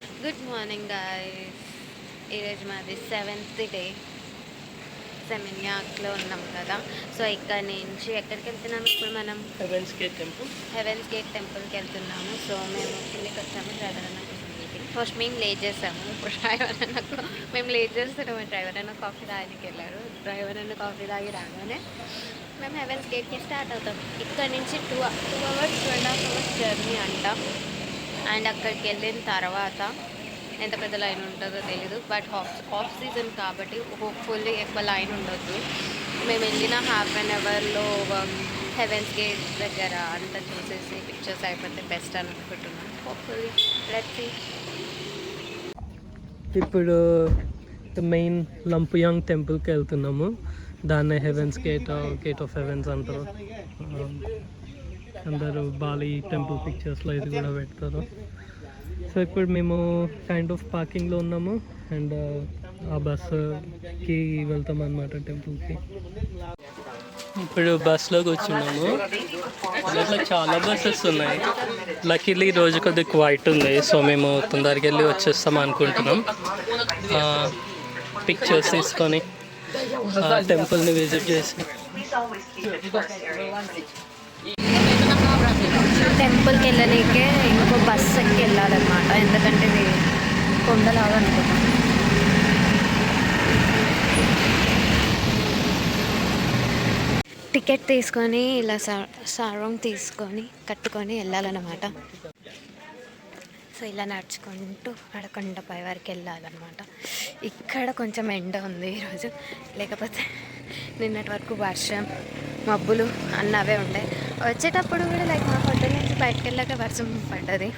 Good morning guys. ఈరోజు మాది 7th day. సెమిన్యాక్లో ఉన్నాం కదా. సో ఇక్కడ నుంచి ఎక్కడికి వెళ్తున్నాము ఇప్పుడు మనం? హెవెన్స్ గేట్ టెంపుల్కి వెళ్తున్నాము. సో మేము కిందకి వచ్చాము. డ్రైవర్ అన్న ఫస్ట్ మేము లేట్ చేసాము. ఇప్పుడు డ్రైవర్ అన్నకు మేము లేట్ చేస్తున్నాము. డ్రైవర్ అన్న కాఫీ తాగడానికి వెళ్ళారు. డ్రైవర్ అన్న కాఫీ తాగి రాగానే మేము హెవెన్స్ గేట్కి స్టార్ట్ అవుతాం. ఇక్కడ నుంచి 2 అవర్స్ 2.5 అవర్స్ జర్నీ అంట. అండ్ అక్కడికి వెళ్ళిన తర్వాత ఎంత పెద్ద లైన్ ఉంటుందో తెలీదు. బట్ ఆఫ్ సీజన్ కాబట్టి హోప్ఫుల్లీ ఎక్కువ లైన్ ఉండొద్దు. మేము వెళ్ళిన హాఫ్ అన్ అవర్లో హెవెన్స్ గేట్ దగ్గర అంతా చూసేసి పిక్చర్స్ అయిపోతే బెస్ట్ అని అనుకుంటున్నాను. Hopefully let's see. ఇప్పుడు మెయిన్ లంపుయాంగ్ టెంపుల్కి వెళ్తున్నాము. దాన్ని హెవెన్స్ గేట్ ఆఫ్ హెవెన్స్ అంటారు. అందరూ బాలి టెంపుల్ పిక్చర్స్లో ఇది కూడా పెడతారు. సో ఇప్పుడు మేము కైండ్ ఆఫ్ పార్కింగ్లో ఉన్నాము. అండ్ ఆ బస్కి వెళ్తాం అన్నమాట టెంపుల్కి. ఇప్పుడు బస్లో కూర్చున్నాము. దాంట్లో చాలా బస్సెస్ ఉన్నాయి. లక్కీలీ రోజు కొద్దిగా క్వైట్ ఉంది. సో మేము తొందరగా వెళ్ళి వచ్చేస్తాం అనుకుంటున్నాం. పిక్చర్స్ తీసుకొని టెంపుల్ని విజిట్ చేసి టెంపుల్కి వెళ్ళలేకే ఇంకో బస్సు ఎక్కి వెళ్ళాలన్నమాట. ఎందుకంటే ఇది కొండలాగా అనుకుంటాం. టికెట్ తీసుకొని ఇలా సారంగ్ తీసుకొని కట్టుకొని వెళ్ళాలన్నమాట. సో ఇలా నడుచుకుంటూ అడకొండ పై వరకు వెళ్ళాలన్నమాట. ఇక్కడ కొంచెం ఎండ ఉంది ఈరోజు. లేకపోతే నిన్నటి వరకు వర్షం మబ్బులు అన్నవే ఉండే. వచ్చేటప్పుడు కూడా లైక్ మా హోటల్ నుంచి బయటకు వెళ్ళాక వర్షం పడ్డది.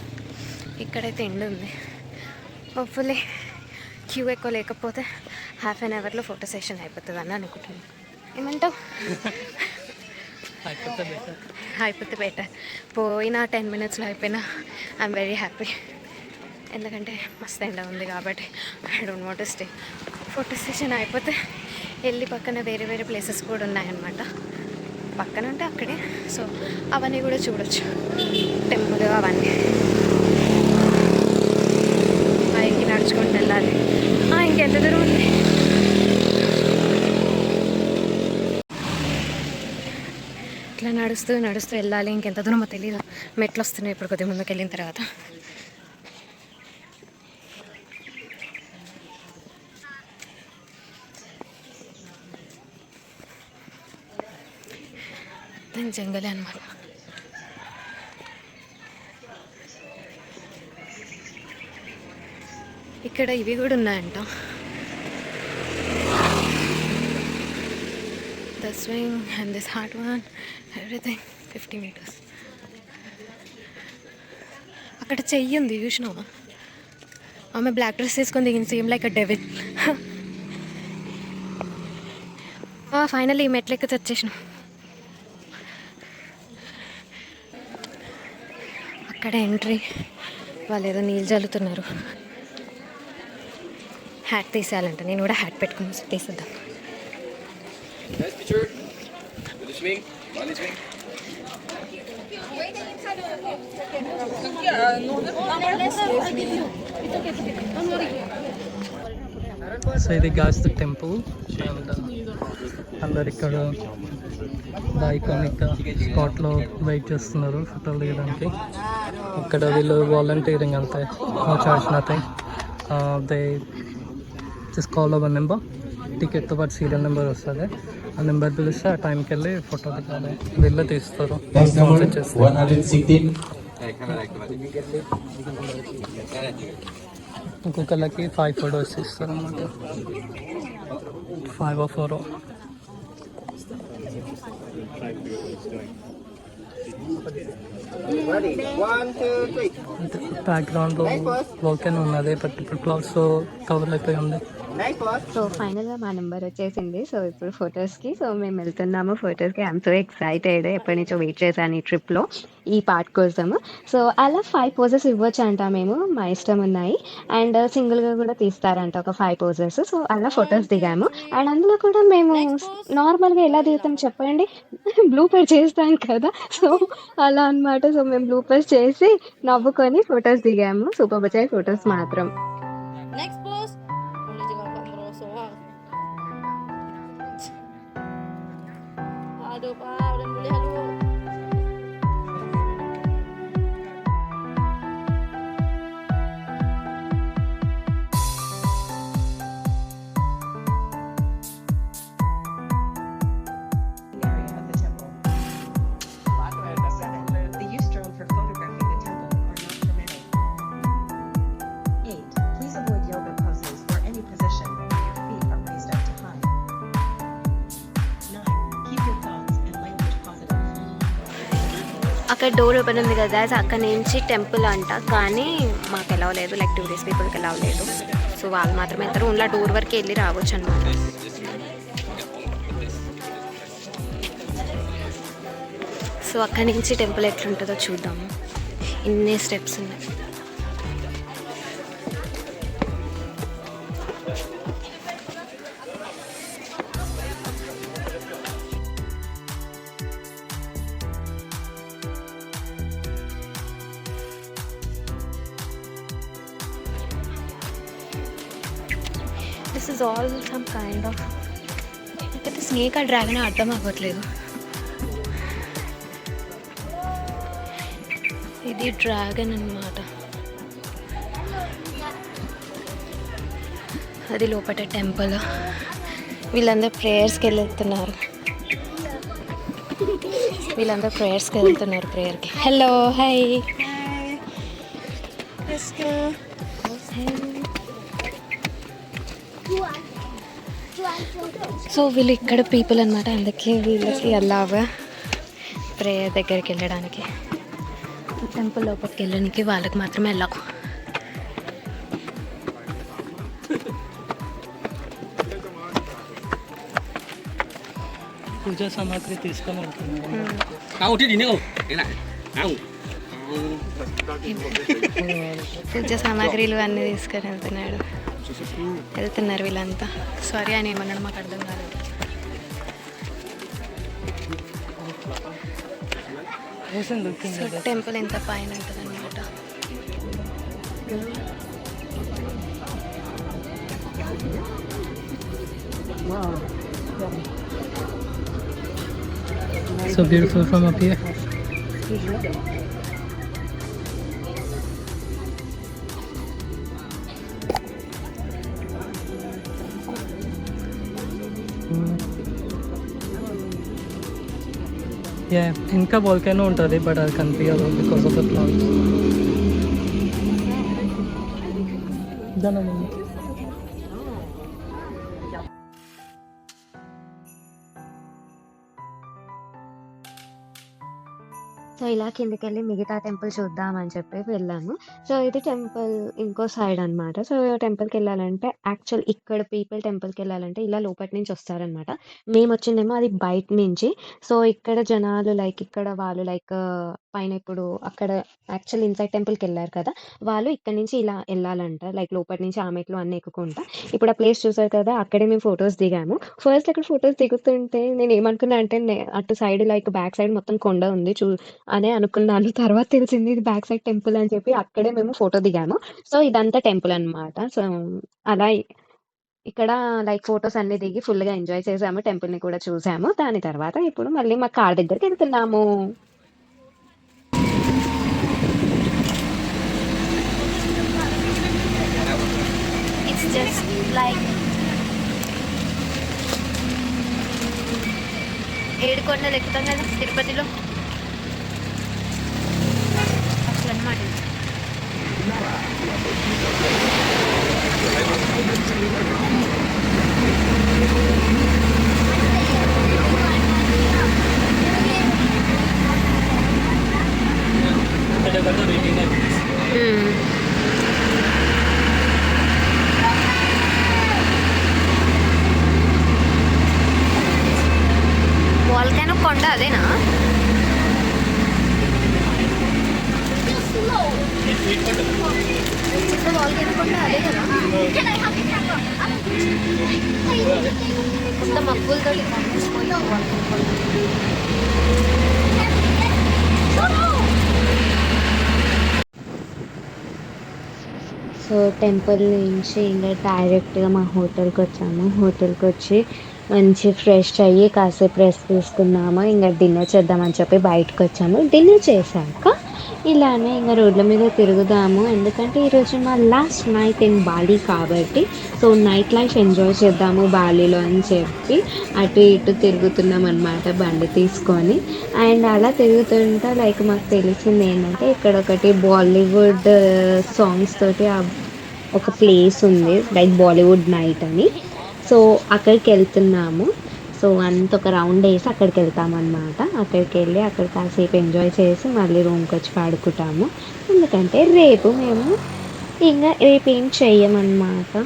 ఇక్కడైతే ఎండ ఉంది. హోప్ఫుల్లీ క్యూ ఎక్కువ లేకపోతే హాఫ్ అన్ అవర్లో ఫోటో సెషన్ అయిపోతుంది అని అనుకుంటున్నాను. ఏమంటావు? అయిపోతే బెటర్. పోయినా 10 minutesలో అయిపోయినా ఐఎమ్ వెరీ హ్యాపీ. ఎందుకంటే మస్తు ఎండ ఉంది కాబట్టి I don't want to stay. Photo session అయిపోతే వెళ్ళి పక్కన వేరే వేరే ప్లేసెస్ కూడా ఉన్నాయన్నమాట. పక్కన ఉంటే అక్కడే. సో అవన్నీ కూడా చూడొచ్చు, టెంపుల్ అవన్నీ. పైకి నడుచుకుంటూ వెళ్ళాలి. ఇంకెంత దూరం ఉంది? ఇట్లా నడుస్తూ నడుస్తూ వెళ్ళాలి. ఇంకెంత దూరమో తెలీదు. మెట్లు వస్తున్నాయి ఇప్పుడు కొద్దిగా ముందుకు వెళ్ళిన తర్వాత. దాని జంగలే అనమాట. ఇక్కడ ఇవి కూడా ఉన్నాయంట. The swing and this hard one, everything 50 meters. అక్కడ చెయ్యి ఉంది, చూసినావా? ఆమె బ్లాక్ డ్రెస్ వేసుకొని దిగింది, same like a devil. Finally ఈ మెట్లు ఎక్కి వచ్చేసినాం. అక్కడ ఎంట్రీ. వాళ్ళు ఏదో నీళ్ళు చల్లుతున్నారు. హ్యాట్ తీసేయాలంట. నేను కూడా హ్యాట్ పెట్టుకుని తీసేద్దాం. Nice picture. With the swing. On the swing. So ఇది గాయస్ టెంపుల్. అందరు ఇక్కడ ఐకానిక్ స్పాట్లో వెయిట్ చేస్తున్నారు ఫోటోలు దిగడానికి. ఇక్కడ వీళ్ళు వాలంటీరింగ్ అంతే. No charge nothing. They just call our number. టికెట్తో పాటు సీరియల్ నెంబర్ వస్తుంది. ఆ నెంబర్ పిలిస్తే ఆ టైంకి వెళ్ళి ఫోటో దిగాలి. వీళ్ళు తీస్తారు. ఒక్కొక్కళ్ళకి 5 photos ఇస్తారు అన్నమాట. 5 or 4. బ్యాక్గ్రౌండ్లో వోల్కెనో ఉన్నది. బట్ ఇప్పుడు క్లౌడ్స్తో కవర్ అయిపోయి ఉంది. సో ఫైనల్గా మా నెంబర్ వచ్చేసింది. సో ఇప్పుడు ఫొటోస్కి సో మేము వెళ్తున్నాము ఫొటోస్కి. I'm so excited. ఎప్పటి నుంచో వెయిట్ చేశాను ఈ ట్రిప్లో ఈ పార్ట్ కోసము. సో అలా 5 పోజెస్ ఇవ్వచ్చు అంట మేము, మా ఇష్టం ఉన్నాయి. అండ్ సింగిల్గా కూడా తీస్తారంట ఒక 5 పోజెస్. సో అలా ఫొటోస్ దిగాము. అండ్ అందులో కూడా మేము నార్మల్గా ఎలా దిగుతాం చెప్పండి, బ్లూపర్ చేస్తాం కదా, సో అలా అన్నమాట. సో మేము బ్లూపర్స్ చేసి నవ్వుకొని ఫొటోస్ దిగాము. సూపర్ వచ్చాయి ఫొటోస్ మాత్రం. Next post. Boleh juga Pak Meroso. Aduh Pak, udah boleh halu. area of the temple. 7. The use drone for photographing the temple are not permitted. 8. Please avoid yoga poses or any position where your feet are raised up to high. 9. Keep your thoughts and language positive. అక్కడ door open ఉంది కదా, అక్కడ నుంచి temple అంట, కానీ మాకు ఎలా లేదు, లైక్ టూరిస్ట్ పీపుల్కి ఎలా లేదు. సో వాళ్ళు మాత్రమే వెళ్తారు, ఓన్లీ డోర్ వరకు వెళ్ళి రావచ్చు అనమాట. సో అక్కడి నుంచి టెంపుల్ ఎట్లుంటుందో చూద్దాము. ఇన్ని స్టెప్స్ ఉన్నాయి. This is all some kind of snake ఆ డ్రాగన్ అర్థం అవ్వట్లేదు. ఇది డ్రాగన్ అన్నమాట. అది లోపల టెంపుల్. వీళ్ళందరూ ప్రేయర్స్కి వెళ్తున్నారు. ప్రేయర్కి. Hello, hi. సో వీళ్ళు ఇక్కడ పీపుల్ అనమాట, అందుకే వీళ్ళకి అలాగా ప్రేయర్ దగ్గరికి వెళ్ళడానికి, టెంపుల్ లోపలికి వెళ్ళడానికి వాళ్ళకి మాత్రమే వెళ్ళాం. పూజా సామాగ్రి తీసుకొని వెళ్తున్నాను. పూజ సామాగ్రిలు అన్నీ తీసుకొని వెళ్తున్నారు వీళ్ళంతా. సారీ ఆయన ఏమన్నాడు మాకు అర్థం కాలేదు. సో టెంపుల్ ఎంత పైన ఉంటుంది అనమాట. So beautiful from up here. Yeah, ఇంకా volcano ఉంటుంది, బట్ అది కనిపించదు because of the clouds. So ఇలా కిందకి వెళ్ళి మిగతా టెంపుల్ చూద్దామని చెప్పి వెళ్ళాను. సో ఇది టెంపుల్ ఇంకో సైడ్ అనమాట. సో టెంపుల్కి వెళ్ళాలంటే యాక్చువల్ ఇక్కడ పీపుల్ టెంపుల్కి వెళ్ళాలంటే ఇలా లోపటి నుంచి వస్తారనమాట. మేము వచ్చిందేమో అది బయట నుంచి. సో ఇక్కడ జనాలు లైక్ ఇక్కడ వాళ్ళు లైక్ పైన ఇప్పుడు అక్కడ యాక్చువల్ ఇన్సైడ్ టెంపుల్కి వెళ్ళారు కదా, వాళ్ళు ఇక్కడ నుంచి ఇలా వెళ్ళాలంట, లైక్ లోపటి నుంచి ఆ మెట్లు అన్నీ ఎక్కుకుంటా. ఇప్పుడు ఆ ప్లేస్ చూసారు కదా, అక్కడే మేము ఫొటోస్ దిగాము. ఫస్ట్ అక్కడ ఫొటోస్ దిగుతుంటే నేను ఏమనుకున్నా అంటే అటు సైడ్ లైక్ బ్యాక్ సైడ్ మొత్తం కొండ ఉంది అనే అనుకున్నాను. తర్వాత తెలిసింది ఇది బ్యాక్ సైడ్ టెంపుల్ అని చెప్పి అక్కడే మేము ఫోటో దిగాము. సో ఇదంతా టెంపుల్ అనమాట. సో అలా ఇక్కడ లైక్ ఫొటోస్ అన్ని దిగి ఫుల్గా ఎంజాయ్ చేసాము, టెంపుల్ని కూడా చూసాము. దాని తర్వాత ఇప్పుడు మళ్ళీ మా కార్ దగ్గరికి వెళ్తున్నాము. ఇట్స్ జస్ట్ లైక్ ఏడుకొండలు ఎక్కుతాం కదా తిరుపతిలో అట్లా అనమాట. మొత్తం మబ్బులతో సో టెంపుల్ నుంచి ఇంకా డైరెక్ట్గా మా హోటల్కి వచ్చాము. హోటల్కి వచ్చి మంచి ఫ్రెష్ అయ్యి కాసేపు రెస్ట్ తీసుకున్నాము. ఇంకా డిన్నర్ చేద్దామని చెప్పి బయటకు వచ్చాము. డిన్నర్ చేశాక ఇలానే ఇంకా రోడ్ల మీద తిరుగుదాము, ఎందుకంటే ఈరోజు మా లాస్ట్ నైట్ ఇన్ బాలి కాబట్టి సో నైట్ లైఫ్ ఎంజాయ్ చేద్దాము బాలీలో అని చెప్పి అటు ఇటు తిరుగుతున్నాం అనమాట బండి తీసుకొని. అండ్ అలా తిరుగుతుంటే లైక్ మాకు తెలిసింది ఏంటంటే ఇక్కడ ఒకటి బాలీవుడ్ సాంగ్స్ తోటి ఒక ప్లేస్ ఉంది, లైక్ బాలీవుడ్ నైట్ అని. సో అక్కడికి వెళ్తున్నాము. సో అంత ఒక రౌండ్ వేసి అక్కడికి వెళ్తామన్నమాట. అక్కడికి వెళ్ళి అక్కడ కాసేపు ఎంజాయ్ చేసి మళ్ళీ రూమ్కి వచ్చి పడుకుంటాము. ఎందుకంటే రేపు మేము ఇంకా రేపు ఏం చెయ్యమన్నమాట.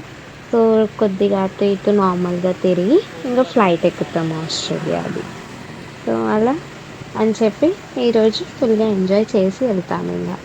సో కొద్దిగా అటు ఇటు నార్మల్గా తిరిగి ఇంకా ఫ్లైట్ ఎక్కుతాము ఆస్ట్రేలియాది. సో అలా అని చెప్పి ఈరోజు ఫుల్గా ఎంజాయ్ చేసి వెళ్తాము ఇంకా.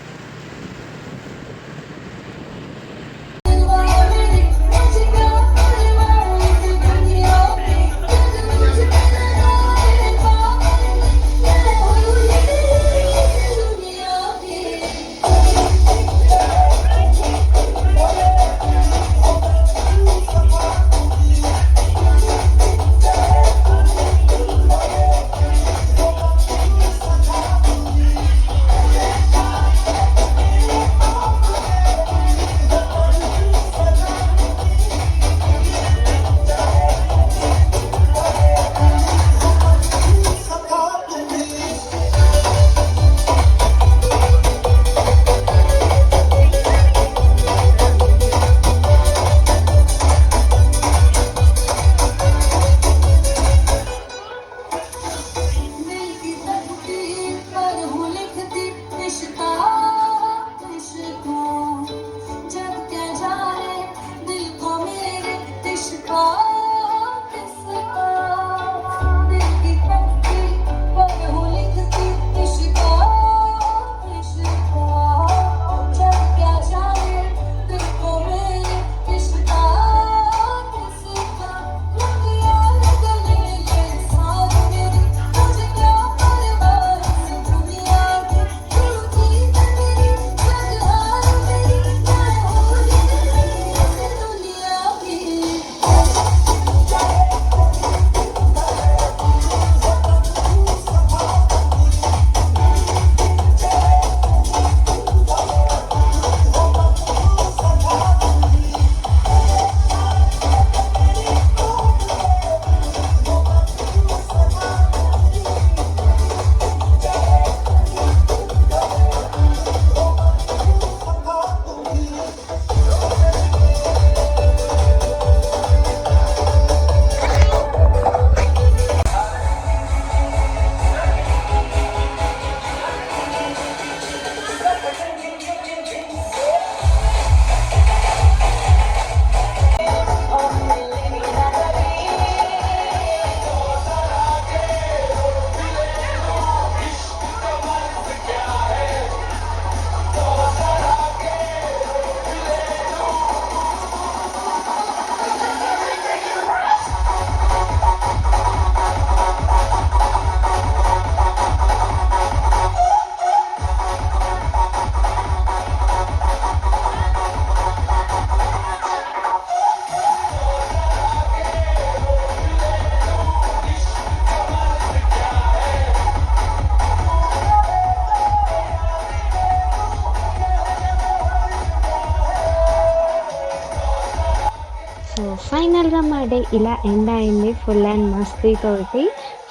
సో ఫైనల్గా మా డే ఇలా ఎండ్ అయింది. ఫుల్ అండ్ మస్తీ తోటి,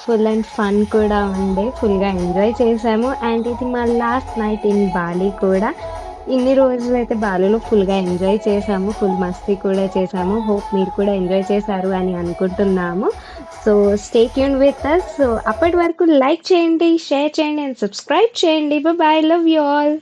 ఫుల్ అండ్ ఫన్ కూడా ఉండే, ఫుల్గా ఎంజాయ్ చేసాము. అండ్ ఇది మా లాస్ట్ నైట్ ఇన్ బాలి కూడా. ఇన్ని రోజులు అయితే బాలీలో ఫుల్గా ఎంజాయ్ చేసాము, ఫుల్ మస్తీ కూడా చేసాము. హోప్ మీరు కూడా ఎంజాయ్ చేశారు అని అనుకుంటున్నాము. So stay tune with us. So అప్పటి వరకు లైక్ చేయండి, షేర్ చేయండి అండ్ సబ్స్క్రైబ్ చేయండి. Bye, love you all.